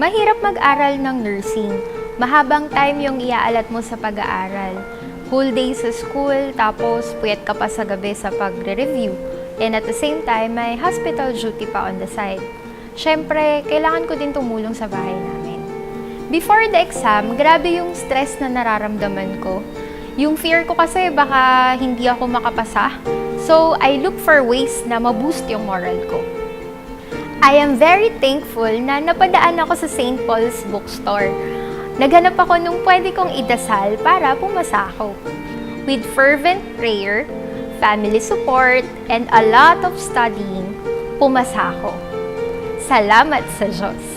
Mahirap mag-aral ng nursing. Mahabang time yung iaalat mo sa pag-aaral. Whole day sa school, tapos puyat ka pa sa gabi sa pagre-review. And at the same time, may hospital duty pa on the side. Siyempre, kailangan ko din tumulong sa bahay namin. Before the exam, grabe yung stress na nararamdaman ko. Yung fear ko kasi baka hindi ako makapasa. So, I look for ways na ma-boost yung moral ko. I am very thankful na napadaan ako sa St. Paul's Bookstore. Naghanap ako nung pwede kong idasal para pumasa ako. With fervent prayer, family support, and a lot of studying, pumasa ako. Salamat sa Diyos!